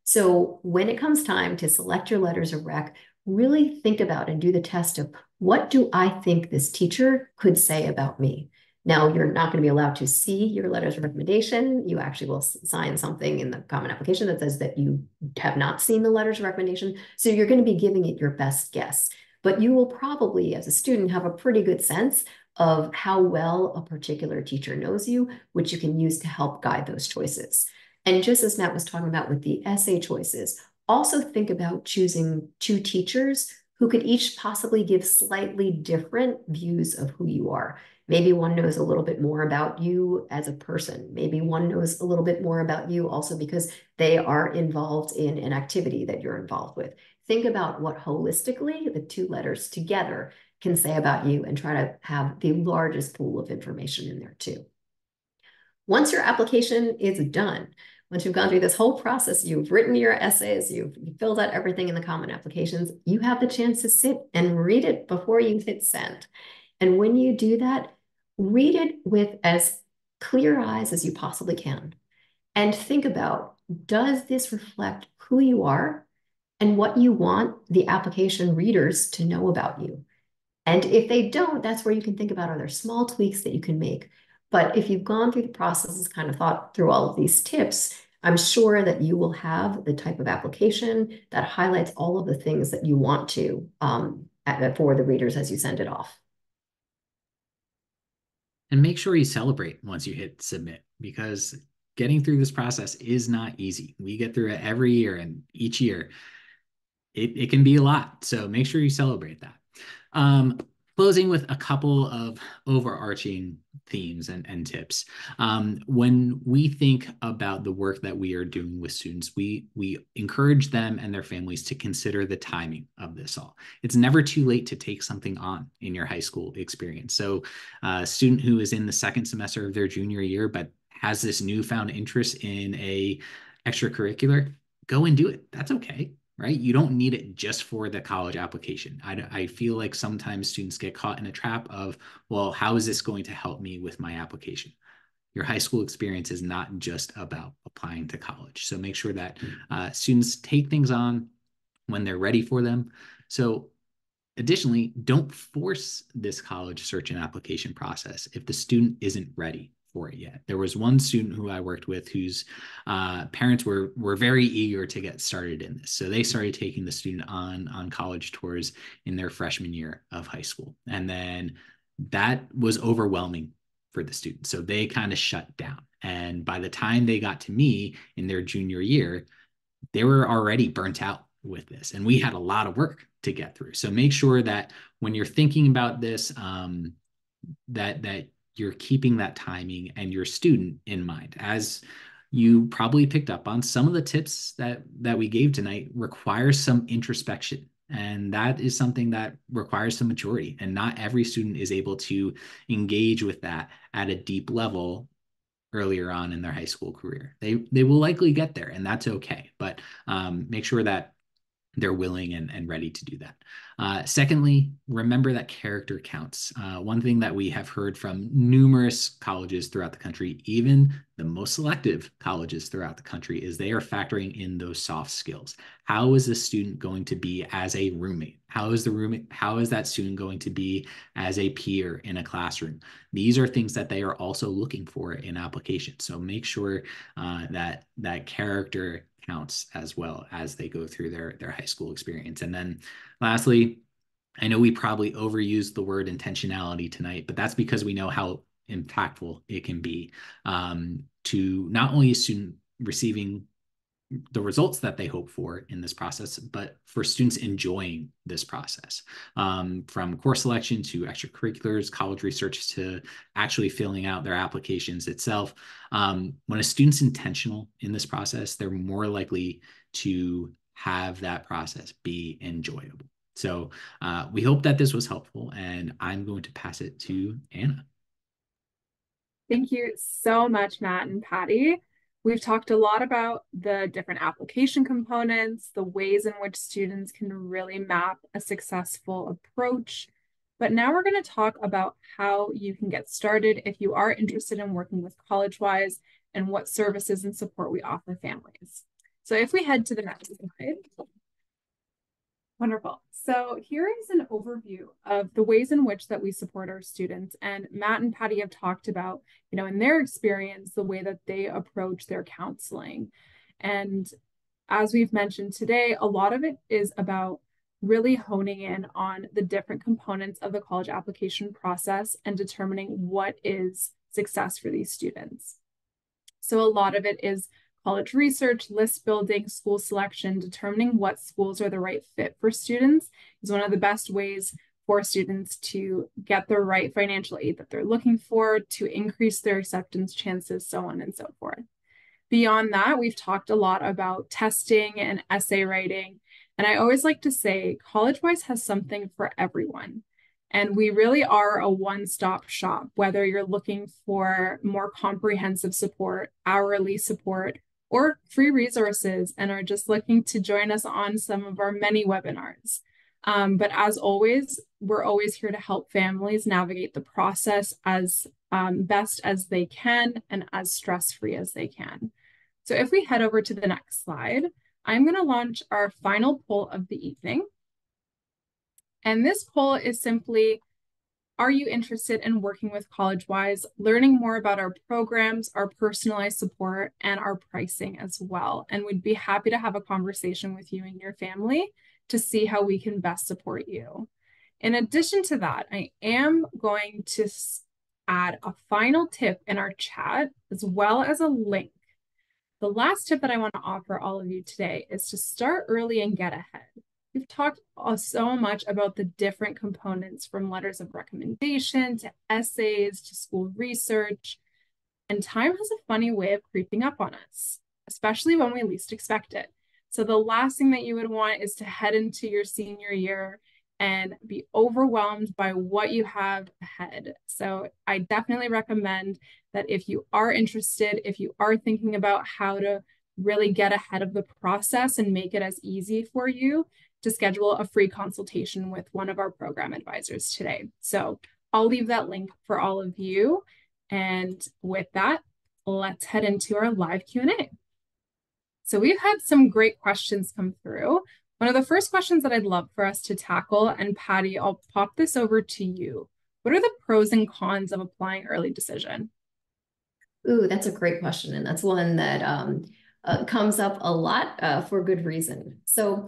So when it comes time to select your letters of rec, really think about and do the test of what do I think this teacher could say about me? Now, you're not going to be allowed to see your letters of recommendation. You actually will sign something in the common application that says that you have not seen the letters of recommendation. So you're going to be giving it your best guess. But you will probably, as a student, have a pretty good sense of how well a particular teacher knows you, which you can use to help guide those choices. And just as Matt was talking about with the essay choices, also think about choosing two teachers who could each possibly give slightly different views of who you are. Maybe one knows a little bit more about you as a person. Maybe one knows a little bit more about you also because they are involved in an activity that you're involved with. Think about what holistically the two letters together can say about you and try to have the largest pool of information in there too. Once your application is done, once you've gone through this whole process, you've written your essays, you've filled out everything in the common applications, you have the chance to sit and read it before you hit send. And when you do that, read it with as clear eyes as you possibly can. And think about, does this reflect who you are and what you want the application readers to know about you? And if they don't, that's where you can think about, are there small tweaks that you can make? But if you've gone through the processes, kind of thought through all of these tips, I'm sure that you will have the type of application that highlights all of the things that you want to for the readers as you send it off. And make sure you celebrate once you hit submit, because getting through this process is not easy. We get through it every year, and each year it can be a lot. So make sure you celebrate that. Closing with a couple of overarching themes and tips. When we think about the work that we are doing with students, we encourage them and their families to consider the timing of this all. It's never too late to take something on in your high school experience. So a student who is in the second semester of their junior year but has this newfound interest in a extracurricular, go and do it. That's okay. Right? You don't need it just for the college application. I feel like sometimes students get caught in a trap of, well, how is this going to help me with my application? Your high school experience is not just about applying to college. So make sure that students take things on when they're ready for them. So additionally, don't force this college search and application process if the student isn't ready for it yet. There was one student who I worked with whose parents were very eager to get started in this. So they started taking the student on college tours in their freshman year of high school. And then that was overwhelming for the student. So they kind of shut down. And by the time they got to me in their junior year, they were already burnt out with this. And we had a lot of work to get through. So make sure that when you're thinking about this, that you're keeping that timing and your student in mind. As you probably picked up on, some of the tips that we gave tonight require some introspection. And that is something that requires some maturity. And not every student is able to engage with that at a deep level earlier on in their high school career. They will likely get there, and that's okay. But make sure that they're willing and ready to do that. Secondly, remember that character counts. One thing that we have heard from numerous colleges throughout the country, even the most selective colleges throughout the country, is they are factoring in those soft skills. How is a student going to be as a roommate? How is the room, how is that student going to be as a peer in a classroom? These are things that they are also looking for in applications. So make sure that that character counts as well as they go through their high school experience. And then lastly, I know we probably overused the word intentionality tonight, but that's because we know how impactful it can be to not only a student receiving the results that they hope for in this process, but for students enjoying this process, from course selection to extracurriculars, college research, to actually filling out their applications itself. When a student's intentional in this process, they're more likely to have that process be enjoyable. So we hope that this was helpful, and I'm going to pass it to Anna. Thank you so much, Matt and Patty. We've talked a lot about the different application components, the ways in which students can really map a successful approach. But now we're going to talk about how you can get started if you are interested in working with Collegewise and what services and support we offer families. So if we head to the next slide. Wonderful. So here is an overview of the ways in which that we support our students. And Matt and Patty have talked about, in their experience, the way that they approach their counseling. And as we've mentioned today, a lot of it is about really honing in on the different components of the college application process and determining what is success for these students. So a lot of it is college research, list building, school selection. Determining what schools are the right fit for students is one of the best ways for students to get the right financial aid that they're looking for, to increase their acceptance chances, so on and so forth. Beyond that, we've talked a lot about testing and essay writing. And I always like to say, Collegewise has something for everyone. And we really are a one-stop shop, whether you're looking for more comprehensive support, hourly support, or free resources, and are just looking to join us on some of our many webinars. But as always, we're always here to help families navigate the process as best as they can and as stress-free as they can. So if we head over to the next slide, I'm going to launch our final poll of the evening. And this poll is simply, are you interested in working with Collegewise, learning more about our programs, our personalized support, and our pricing as well? And we'd be happy to have a conversation with you and your family to see how we can best support you. In addition to that, I am going to add a final tip in our chat, as well as a link. The last tip that I want to offer all of you today is to start early and get ahead. We've talked so much about the different components, from letters of recommendation to essays to school research, and time has a funny way of creeping up on us, especially when we least expect it. So the last thing that you would want is to head into your senior year and be overwhelmed by what you have ahead. So I definitely recommend that if you are interested, if you are thinking about how to really get ahead of the process and make it as easy for you, to schedule a free consultation with one of our program advisors today. So I'll leave that link for all of you. And with that, let's head into our live Q&A. So we've had some great questions come through. One of the first questions that I'd love for us to tackle, and Patty, I'll pop this over to you. What are the pros and cons of applying early decision? Ooh, that's a great question. And that's one that comes up a lot for good reason. So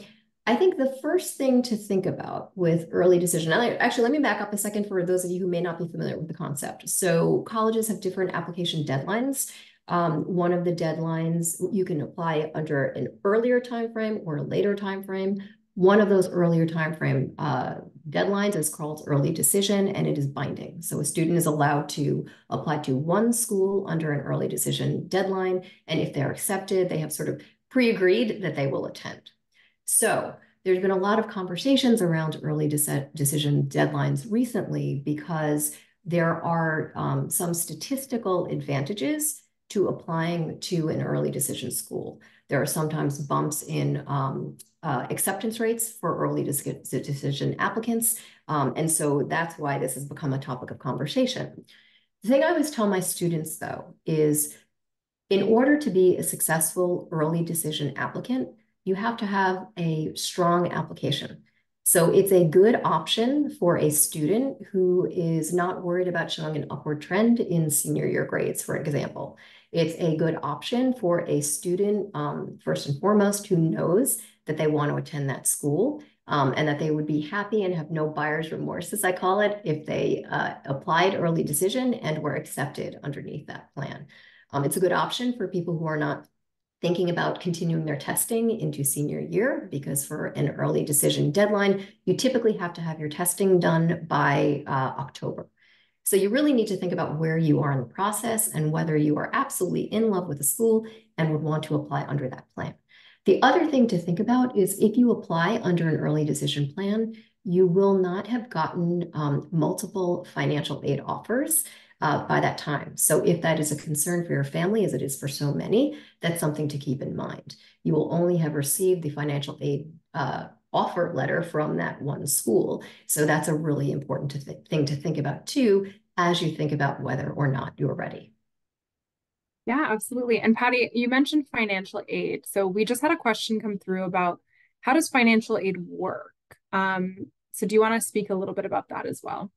I think the first thing to think about with early decision, actually, let me back up a second for those of you who may not be familiar with the concept. So colleges have different application deadlines. One of the deadlines, you can apply under an earlier time frame or a later time frame. One of those earlier time frame deadlines is called early decision, and it is binding. So a student is allowed to apply to one school under an early decision deadline, and if they're accepted, they have sort of pre-agreed that they will attend. So there's been a lot of conversations around early decision deadlines recently because there are some statistical advantages to applying to an early decision school. There are sometimes bumps in acceptance rates for early decision applicants. And so that's why this has become a topic of conversation. The thing I always tell my students, though, is in order to be a successful early decision applicant, you have to have a strong application. So it's a good option for a student who is not worried about showing an upward trend in senior year grades, for example. It's a good option for a student, first and foremost, who knows that they want to attend that school, and that they would be happy and have no buyer's remorse, as I call it, if they applied early decision and were accepted underneath that plan. It's a good option for people who are not thinking about continuing their testing into senior year, because for an early decision deadline, you typically have to have your testing done by October. So you really need to think about where you are in the process and whether you are absolutely in love with the school and would want to apply under that plan. The other thing to think about is if you apply under an early decision plan, you will not have gotten multiple financial aid offers by that time. So if that is a concern for your family, as it is for so many, that's something to keep in mind. You will only have received the financial aid offer letter from that one school. So that's a really important thing to think about too, as you think about whether or not you're ready. Yeah, absolutely. And Patty, you mentioned financial aid. So we just had a question come through about how does financial aid work? So do you want to speak a little bit about that as well?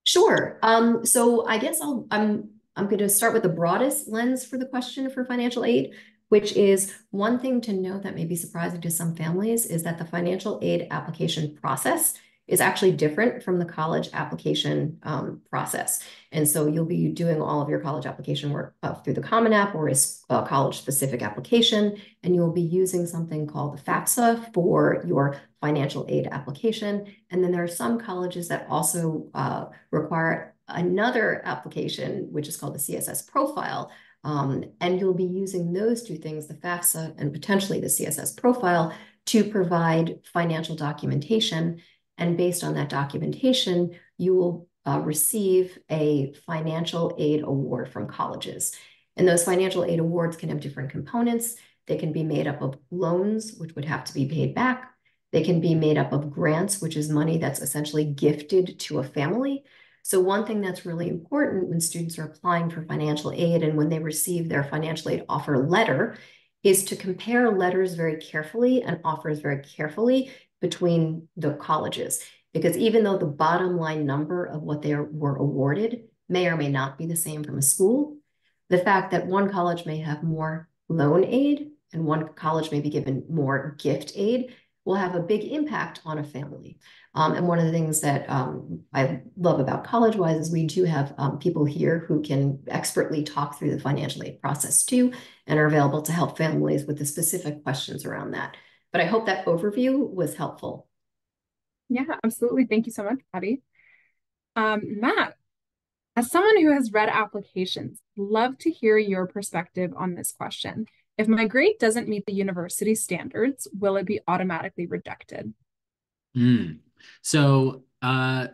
Sure. So I guess I'm going to start with the broadest lens for the question for financial aid, which is one thing to note that may be surprising to some families is that the financial aid application process is actually different from the college application process. And so you'll be doing all of your college application work through the Common App or a college-specific application, and you'll be using something called the FAFSA for your financial aid application. And then there are some colleges that also require another application, which is called the CSS profile. And you'll be using those two things, the FAFSA and potentially the CSS profile, to provide financial documentation. And based on that documentation, you will receive a financial aid award from colleges. And those financial aid awards can have different components. They can be made up of loans, which would have to be paid back. They can be made up of grants, which is money that's essentially gifted to a family. So one thing that's really important when students are applying for financial aid and when they receive their financial aid offer letter is to compare letters very carefully and offers very carefully between the colleges. Because even though the bottom line number of what they were awarded may or may not be the same from a school, the fact that one college may have more loan aid and one college may be given more gift aid will have a big impact on a family. And one of the things that I love about Collegewise is we do have people here who can expertly talk through the financial aid process too, and are available to help families with the specific questions around that. But I hope that overview was helpful. Yeah, absolutely. Thank you so much, Patty. Matt, as someone who has read applications, love to hear your perspective on this question. If my grade doesn't meet the university standards, will it be automatically rejected? So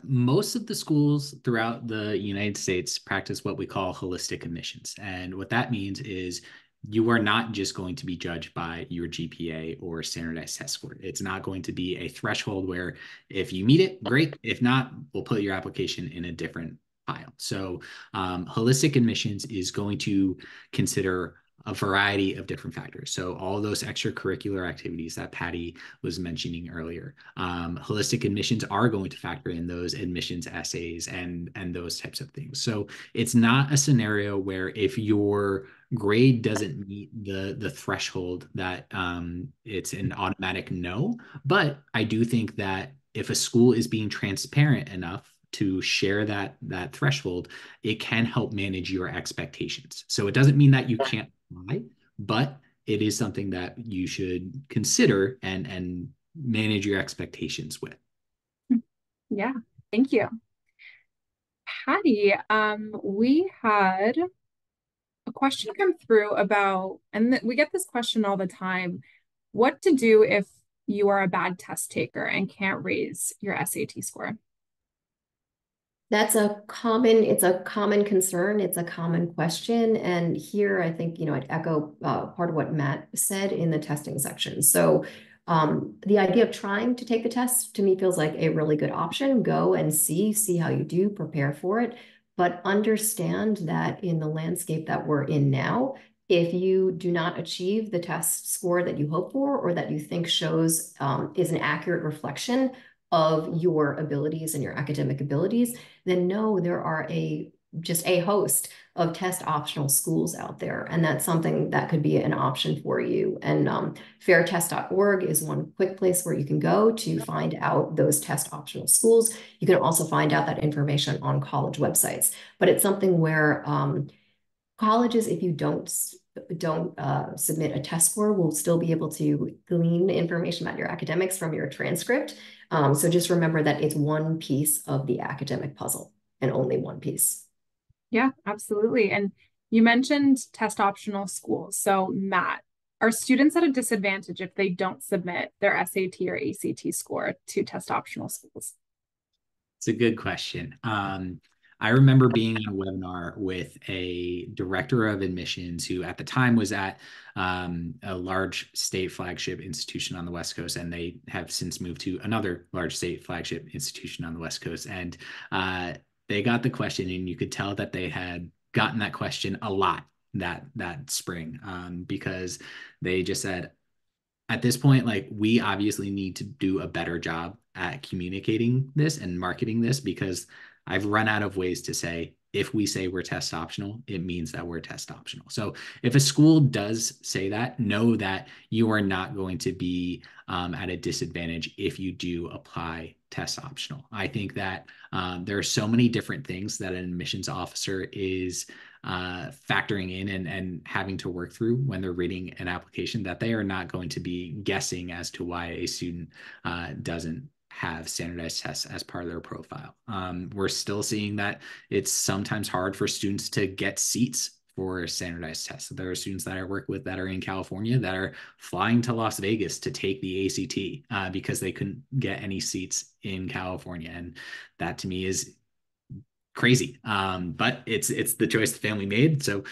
most of the schools throughout the United States practice what we call holistic admissions. And what that means is you are not just going to be judged by your GPA or standardized test score. It's not going to be a threshold where if you meet it, great. If not, we'll put your application in a different pile. So holistic admissions is going to consider a variety of different factors. So all those extracurricular activities that Patty was mentioning earlier, holistic admissions are going to factor in those admissions essays and those types of things. So it's not a scenario where if your grade doesn't meet the threshold that it's an automatic no. But I do think that if a school is being transparent enough to share that threshold, it can help manage your expectations. So it doesn't mean that you can't apply, but it is something that you should consider and manage your expectations with. Yeah, thank you. Patty, we had a question come through about, and we get this question all the time, what to do if you are a bad test taker and can't raise your SAT score? It's a common concern. It's a common question. And here, I think, I'd echo part of what Matt said in the testing section. So the idea of trying to take the test to me feels like a really good option. Go and see how you do, prepare for it, but understand that in the landscape that we're in now, If you do not achieve the test score that you hope for or that you think shows is an accurate reflection of your abilities and your academic abilities, then no, there are just a host of test optional schools out there. And that's something that could be an option for you. And fairtest.org is one quick place where you can go to find out those test optional schools. You can also find out that information on college websites. But it's something where colleges, if you don't submit a test score, will still be able to glean information about your academics from your transcript. So just remember that it's one piece of the academic puzzle and only one piece. Yeah, absolutely. And you mentioned test optional schools. So Matt, are students at a disadvantage if they don't submit their SAT or ACT score to test optional schools? It's a good question. I remember being on a webinar with a director of admissions who at the time was at a large state flagship institution on the West Coast, and they have since moved to another large state flagship institution on the West Coast. And they got the question, and you could tell that they had gotten that question a lot that spring, because they just said, at this point, like, we obviously need to do a better job at communicating this and marketing this, because I've run out of ways to say, if we say we're test optional, it means that we're test optional. So if a school does say that, know that you are not going to be at a disadvantage if you do apply test optional. I think that there are so many different things that an admissions officer is factoring in and having to work through when they're reading an application, that they are not going to be guessing as to why a student doesn't have standardized tests as part of their profile. We're still seeing that it's sometimes hard for students to get seats for standardized tests. There are students that I work with that are in California that are flying to Las Vegas to take the ACT because they couldn't get any seats in California. And that to me is crazy. But it's the choice the family made. So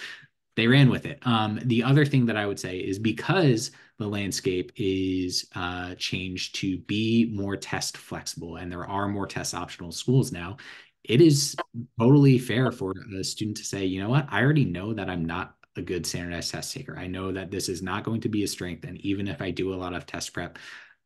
they ran with it. The other thing that I would say is, because the landscape is changed to be more test flexible and there are more test optional schools now, it is totally fair for a student to say, you know what, I already know that I'm not a good standardized test taker. I know that this is not going to be a strength. And even if I do a lot of test prep,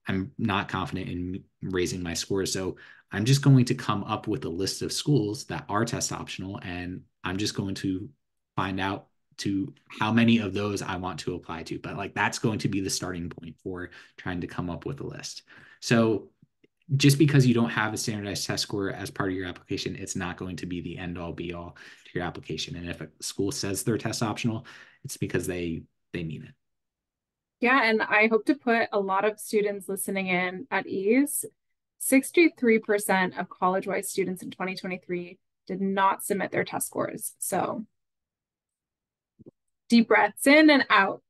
I'm not confident in raising my scores. So I'm just going to come up with a list of schools that are test optional, and I'm just going to find out to how many of those I want to apply to. But like, that's going to be the starting point for trying to come up with a list. So just because you don't have a standardized test score as part of your application, it's not going to be the end all be all to your application. And if a school says they're test optional, it's because they mean it. Yeah, and I hope to put a lot of students listening in at ease. 63% of Collegewise students in 2023 did not submit their test scores. So deep breaths in and out,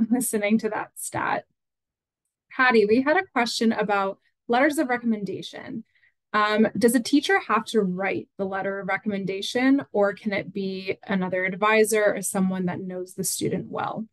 listening to that stat. Patty, we had a question about letters of recommendation. Does a teacher have to write the letter of recommendation, or can it be another advisor or someone that knows the student well?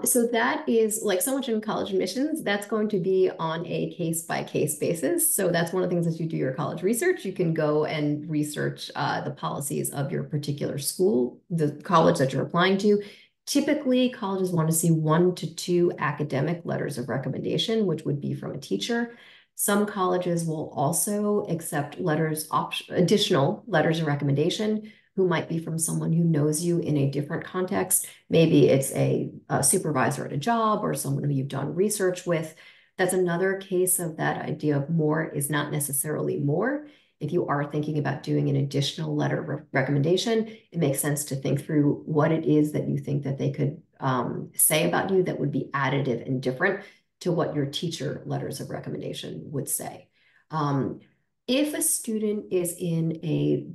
So that is, like so much in college admissions, that's going to be on a case-by-case basis. So that's one of the things, as you do your college research, you can go and research the policies of your particular school, the college that you're applying to. Typically, colleges want to see 1 to 2 academic letters of recommendation, which would be from a teacher. Some colleges will also accept additional letters of recommendation, who might be from someone who knows you in a different context. Maybe it's a supervisor at a job or someone who you've done research with. That's another case of that idea of more is not necessarily more. If you are thinking about doing an additional letter of recommendation, it makes sense to think through what it is that you think that they could say about you that would be additive and different to what your teacher letters of recommendation would say. If a student is in a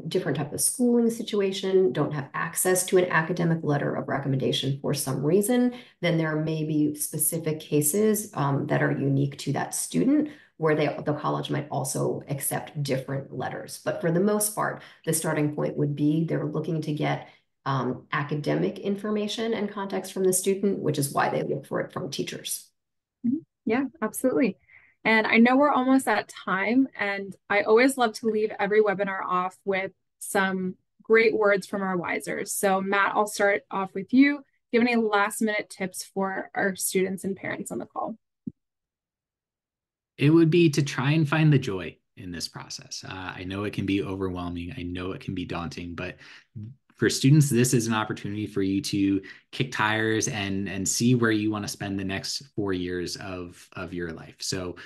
different type of schooling situation, don't have access to an academic letter of recommendation for some reason, then there may be specific cases that are unique to that student, where the college might also accept different letters. But for the most part, the starting point would be they're looking to get academic information and context from the student, which is why they look for it from teachers. Yeah, absolutely. And I know we're almost at time, and I always love to leave every webinar off with some great words from our wisers. So Matt, I'll start off with you. Do you have any last minute tips for our students and parents on the call? It would be to try and find the joy in this process. I know it can be overwhelming. I know it can be daunting, but for students, this is an opportunity for you to kick tires and see where you want to spend the next 4 years of your life. So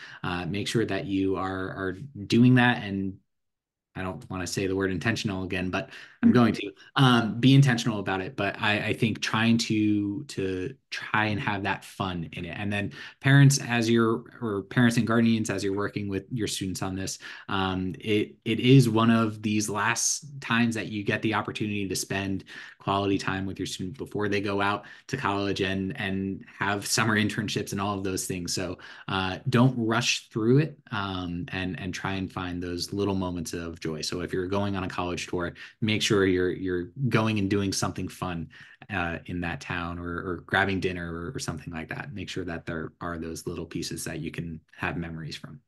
make sure that you are doing that. And I don't want to say the word intentional again, but I'm going to be intentional about it. But I think trying to try and have that fun in it. And then parents, or parents and guardians, as you're working with your students on this, it is one of these last times that you get the opportunity to spend quality time with your student before they go out to college and have summer internships and all of those things. So don't rush through it, and try and find those little moments of joy. So if you're going on a college tour, make sure you're going and doing something fun in that town, or grabbing dinner or something like that. Make sure that there are those little pieces that you can have memories from.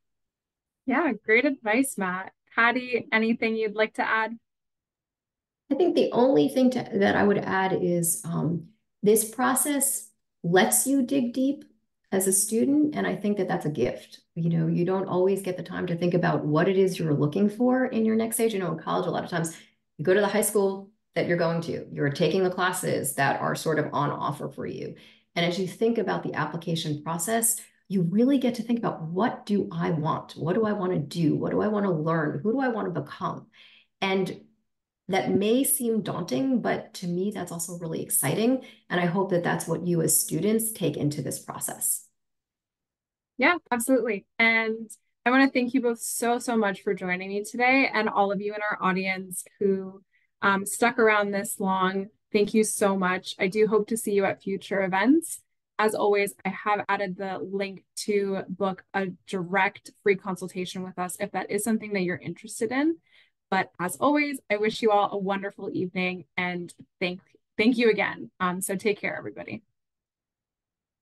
Yeah, great advice, Matt. Patty, anything you'd like to add? I think the only thing that I would add is this process lets you dig deep as a student. And I think that that's a gift. You don't always get the time to think about what it is you're looking for in your next stage. In college, a lot of times you go to the high school that you're going to, you're taking the classes that are sort of on offer for you. And as you think about the application process, you really get to think about, what do I want? What do I want to do? What do I want to learn? Who do I want to become? And that may seem daunting, but to me, that's also really exciting. And I hope that that's what you as students take into this process. Yeah, absolutely. And I want to thank you both so much for joining me today, and all of you in our audience who stuck around this long. Thank you so much. I do hope to see you at future events. As always, I have added the link to book a direct free consultation with us if that is something that you're interested in. But as always, I wish you all a wonderful evening, and thank you again. So take care, everybody.